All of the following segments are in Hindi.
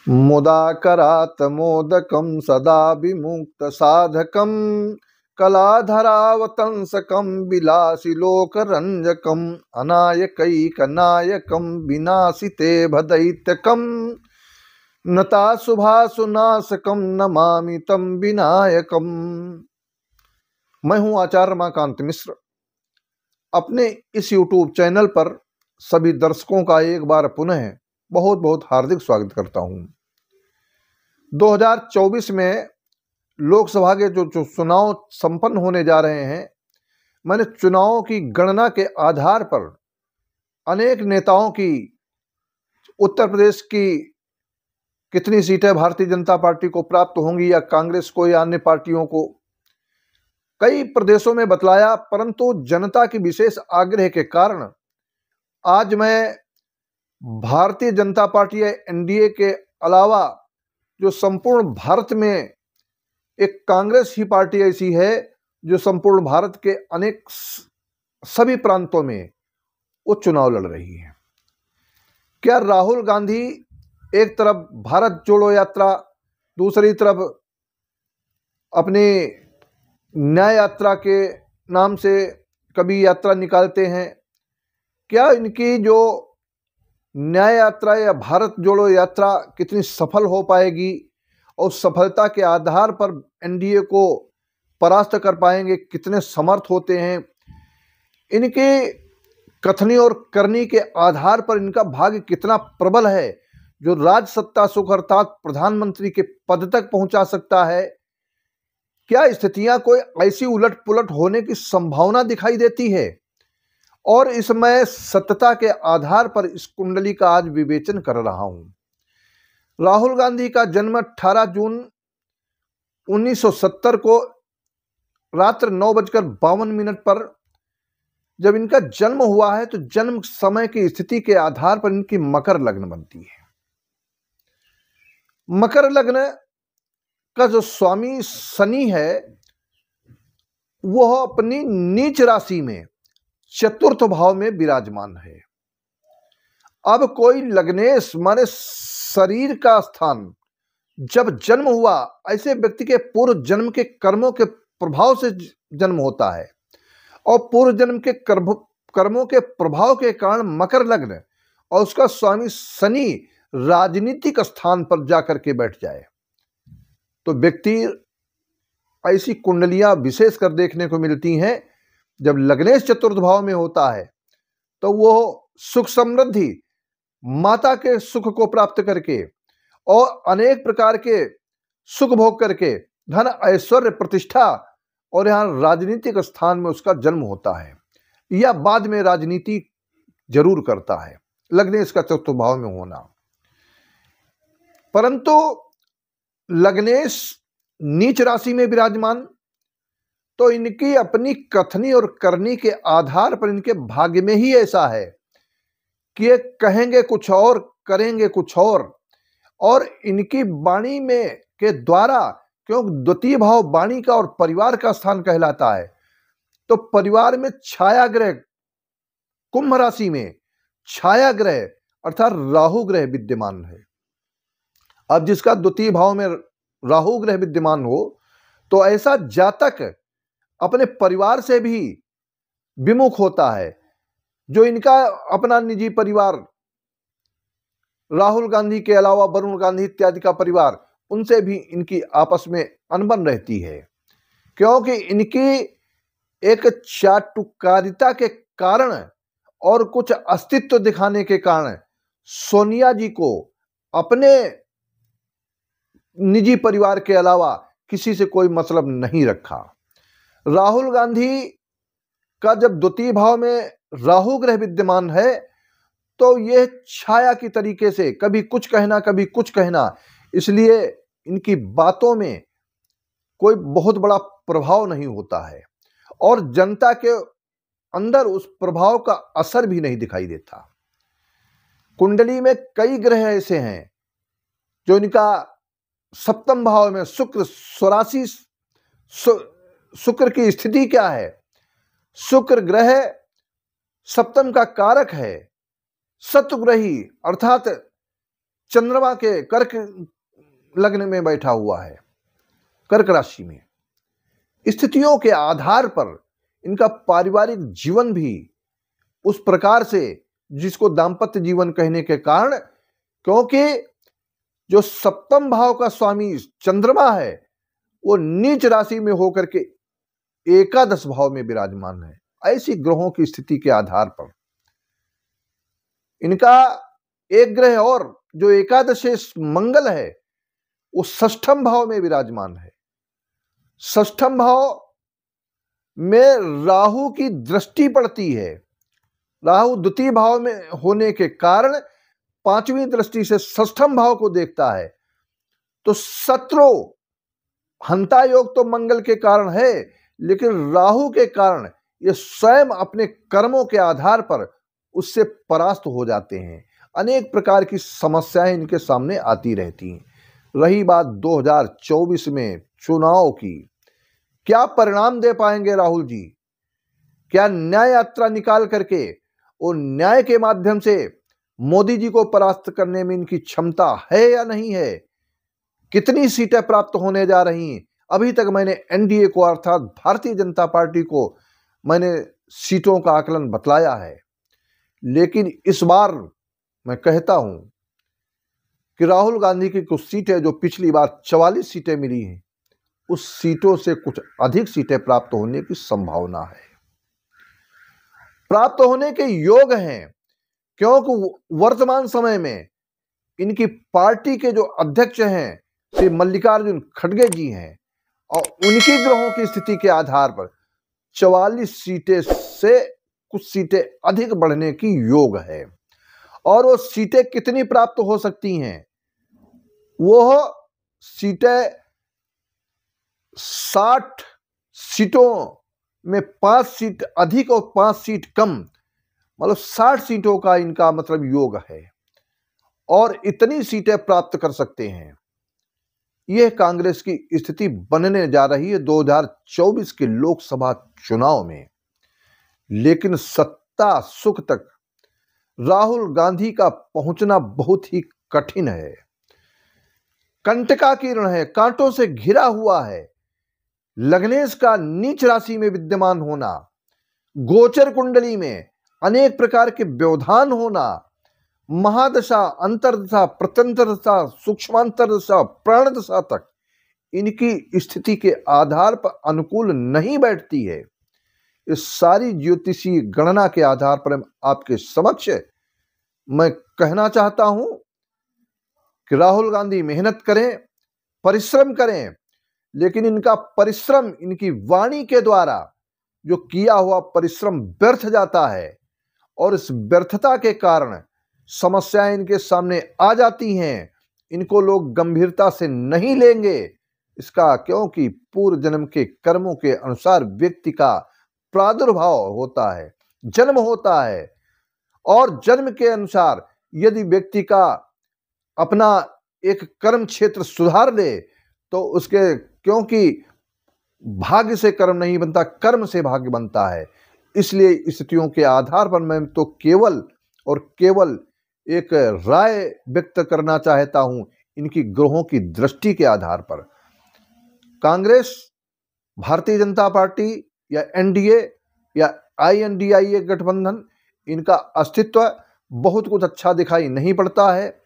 मुदाकरात् मोदकं सदा विमुक्तसाधकं कलाधरावतंसकं विलासिलोकरञ्जकम् अनायकैकनायकं विनाशिते भदैत्यकं नताशुभाशुनाशकं नमामि तं विनायकम। मैं हूं आचार्य रमाकांत मिश्र। अपने इस YouTube चैनल पर सभी दर्शकों का एक बार पुनः बहुत बहुत हार्दिक स्वागत करता हूं। 2024 में लोकसभा के जो चुनाव संपन्न होने जा रहे हैं, मैंने चुनावों की गणना के आधार पर अनेक नेताओं की, उत्तर प्रदेश की कितनी सीटें भारतीय जनता पार्टी को प्राप्त होंगी या कांग्रेस को या अन्य पार्टियों को, कई प्रदेशों में बतलाया। परंतु जनता की विशेष आग्रह के कारण आज मैं भारतीय जनता पार्टी या एनडीए के अलावा जो संपूर्ण भारत में एक कांग्रेस ही पार्टी ऐसी है जो संपूर्ण भारत के अनेक सभी प्रांतों में वो चुनाव लड़ रही है। क्या राहुल गांधी एक तरफ भारत जोड़ो यात्रा, दूसरी तरफ अपनी न्याय यात्रा के नाम से कभी यात्रा निकालते हैं? क्या इनकी जो न्याय यात्रा या भारत जोड़ो यात्रा कितनी सफल हो पाएगी और सफलता के आधार पर एनडीए को परास्त कर पाएंगे? कितने समर्थ होते हैं? इनके कथनी और करनी के आधार पर इनका भाग्य कितना प्रबल है जो राज सत्ता सुख अर्थात प्रधानमंत्री के पद तक पहुंचा सकता है? क्या स्थितियां कोई ऐसी उलट पुलट होने की संभावना दिखाई देती है? और इसमें सत्यता के आधार पर इस कुंडली का आज विवेचन कर रहा हूं। राहुल गांधी का जन्म 18 जून 1970 को रात्र 9:52 पर जब इनका जन्म हुआ है, तो जन्म समय की स्थिति के आधार पर इनकी मकर लग्न बनती है। मकर लग्न का जो स्वामी शनि है वह अपनी नीच राशि में चतुर्थ भाव में विराजमान है। अब कोई लग्नेश माने शरीर का स्थान जब जन्म हुआ, ऐसे व्यक्ति के पूर्व जन्म के कर्मों के प्रभाव से जन्म होता है और पूर्व जन्म के कर्मों के प्रभाव के कारण मकर लग्न और उसका स्वामी शनि राजनीतिक स्थान पर जाकर के बैठ जाए तो व्यक्ति, ऐसी कुंडलियां विशेषकर देखने को मिलती हैं जब लग्नेश चतुर्थ भाव में होता है तो वो सुख समृद्धि, माता के सुख को प्राप्त करके और अनेक प्रकार के सुख भोग करके धन ऐश्वर्य प्रतिष्ठा और यहाँ राजनीतिक स्थान में उसका जन्म होता है या बाद में राजनीति जरूर करता है, लग्नेश का चतुर्थ भाव में होना। परंतु लग्नेश नीच राशि में विराजमान, तो इनकी अपनी कथनी और करनी के आधार पर इनके भाग्य में ही ऐसा है कि ये कहेंगे कुछ और करेंगे कुछ और इनकी वाणी में के द्वारा, क्योंकि द्वितीय भाव वाणी का और परिवार का स्थान कहलाता है, तो परिवार में छाया ग्रह कुंभ राशि में छाया ग्रह अर्थात राहु ग्रह विद्यमान है। अब जिसका द्वितीय भाव में राहु ग्रह विद्यमान हो तो ऐसा जातक अपने परिवार से भी विमुख होता है। जो इनका अपना निजी परिवार, राहुल गांधी के अलावा वरुण गांधी इत्यादि का परिवार, उनसे भी इनकी आपस में अनबन रहती है, क्योंकि इनकी एक चाटुकारिता के कारण और कुछ अस्तित्व दिखाने के कारण सोनिया जी को अपने निजी परिवार के अलावा किसी से कोई मतलब नहीं रखा। राहुल गांधी का जब द्वितीय भाव में राहु ग्रह विद्यमान है तो यह छाया की तरीके से कभी कुछ कहना कभी कुछ कहना, इसलिए इनकी बातों में कोई बहुत बड़ा प्रभाव नहीं होता है और जनता के अंदर उस प्रभाव का असर भी नहीं दिखाई देता। कुंडली में कई ग्रह ऐसे हैं जो इनका सप्तम भाव में शुक्र स्वराशि, शुक्र की स्थिति क्या है? शुक्र ग्रह सप्तम का कारक है, शत्रुग्रही अर्थात चंद्रमा के कर्क लग्न में बैठा हुआ है, कर्क राशि में। स्थितियों के आधार पर इनका पारिवारिक जीवन भी उस प्रकार से, जिसको दाम्पत्य जीवन कहने के कारण, क्योंकि जो सप्तम भाव का स्वामी चंद्रमा है वो नीच राशि में होकर के एकादश भाव में विराजमान है। ऐसी ग्रहों की स्थिति के आधार पर इनका एक ग्रह और जो एकादशेश मंगल है वो षष्ठम भाव में विराजमान है। षष्ठम भाव में राहु की दृष्टि पड़ती है। राहु द्वितीय भाव में होने के कारण पांचवी दृष्टि से षष्ठम भाव को देखता है। तो शत्रु हंता योग तो मंगल के कारण है, लेकिन राहु के कारण ये स्वयं अपने कर्मों के आधार पर उससे परास्त हो जाते हैं। अनेक प्रकार की समस्याएं इनके सामने आती रहती हैं। रही बात 2024 में चुनाव की, क्या परिणाम दे पाएंगे राहुल जी? क्या न्याय यात्रा निकाल करके और न्याय के माध्यम से मोदी जी को परास्त करने में इनकी क्षमता है या नहीं है? कितनी सीटें प्राप्त होने जा रही हैं? अभी तक मैंने एनडीए को अर्थात भारतीय जनता पार्टी को मैंने सीटों का आकलन बतलाया है, लेकिन इस बार मैं कहता हूं कि राहुल गांधी की कुछ सीटें जो पिछली बार 44 सीटें मिली हैं, उस सीटों से कुछ अधिक सीटें प्राप्त होने की संभावना है, प्राप्त होने के योग हैं। क्योंकि वर्तमान समय में इनकी पार्टी के जो अध्यक्ष हैं श्री मल्लिकार्जुन खड़गे जी हैं, और उनकी ग्रहों की स्थिति के आधार पर 44 सीटें से कुछ सीटें अधिक बढ़ने की योग है। और वो सीटें कितनी प्राप्त हो सकती हैं? वो सीटें 60 सीटों में 5 सीट अधिक और 5 सीट कम, मतलब 60 सीटों का इनका मतलब योग है, और इतनी सीटें प्राप्त कर सकते हैं। यह कांग्रेस की स्थिति बनने जा रही है 2024 के लोकसभा चुनाव में। लेकिन सत्ता सुख तक राहुल गांधी का पहुंचना बहुत ही कठिन है। कंटका किरण है, कांटों से घिरा हुआ है। लग्नेश का नीच राशि में विद्यमान होना, गोचर कुंडली में अनेक प्रकार के व्यवधान होना, महादशा, अंतरदशा, प्रत्यंतरदशा, सूक्ष्मांतरदशा, प्राणदशा तक इनकी स्थिति के आधार पर अनुकूल नहीं बैठती है। इस सारी ज्योतिषीय गणना के आधार पर आपके समक्ष मैं कहना चाहता हूं कि राहुल गांधी मेहनत करें, परिश्रम करें, लेकिन इनका परिश्रम, इनकी वाणी के द्वारा जो किया हुआ परिश्रम व्यर्थ जाता है, और इस व्यर्थता के कारण समस्याएं इनके सामने आ जाती हैं। इनको लोग गंभीरता से नहीं लेंगे। इसका क्योंकि पूर्व जन्म के कर्मों के अनुसार व्यक्ति का प्रादुर्भाव होता है, जन्म होता है, और जन्म के अनुसार यदि व्यक्ति का अपना एक कर्म क्षेत्र सुधार ले तो उसके, क्योंकि भाग्य से कर्म नहीं बनता, कर्म से भाग्य बनता है। इसलिए स्थितियों के आधार पर मैं तो केवल और केवल एक राय व्यक्त करना चाहता हूं इनकी ग्रहों की दृष्टि के आधार पर। कांग्रेस, भारतीय जनता पार्टी या एनडीए या आईएनडीआईए गठबंधन, इनका अस्तित्व बहुत कुछ अच्छा दिखाई नहीं पड़ता है।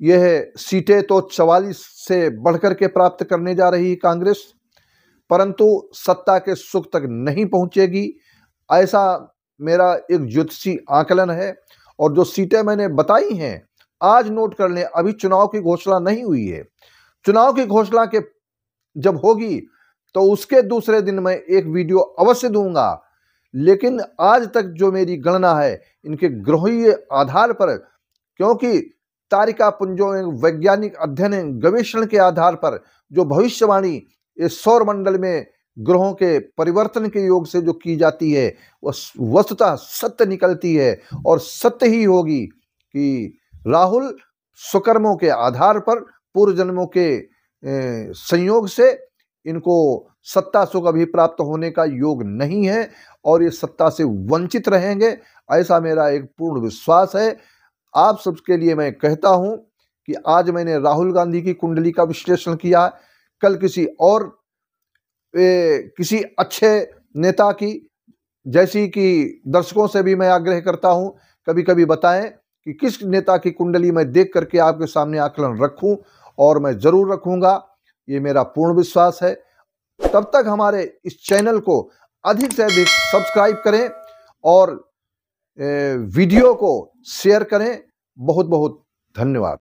यह सीटें तो 44 से बढ़कर के प्राप्त करने जा रही है कांग्रेस, परंतु सत्ता के सुख तक नहीं पहुंचेगी, ऐसा मेरा एक ज्योतिषी आकलन है। और जो सीटें मैंने बताई हैं आज नोट कर लें, अभी चुनाव की घोषणा नहीं हुई है। चुनाव की घोषणा के जब होगी तो उसके दूसरे दिन मैं एक वीडियो अवश्य दूंगा, लेकिन आज तक जो मेरी गणना है इनके ग्रहीय आधार पर, क्योंकि तारिका पुंजों में वैज्ञानिक अध्ययन गवेषण के आधार पर जो भविष्यवाणी इस सौर मंडल में ग्रहों के परिवर्तन के योग से जो की जाती है वह वस्तुतः सत्य निकलती है, और सत्य ही होगी कि राहुल स्वकर्मों के आधार पर पूर्व जन्मों के संयोग से इनको सत्ता सुख अभी प्राप्त होने का योग नहीं है, और ये सत्ता से वंचित रहेंगे, ऐसा मेरा एक पूर्ण विश्वास है। आप सबके लिए मैं कहता हूं कि आज मैंने राहुल गांधी की कुंडली का विश्लेषण किया, कल किसी और किसी अच्छे नेता की, जैसी कि दर्शकों से भी मैं आग्रह करता हूं कभी कभी बताएं कि किस नेता की कुंडली मैं देख करके आपके सामने आकलन रखूं, और मैं जरूर रखूंगा, ये मेरा पूर्ण विश्वास है। तब तक हमारे इस चैनल को अधिक से अधिक सब्सक्राइब करें और वीडियो को शेयर करें। बहुत बहुत धन्यवाद।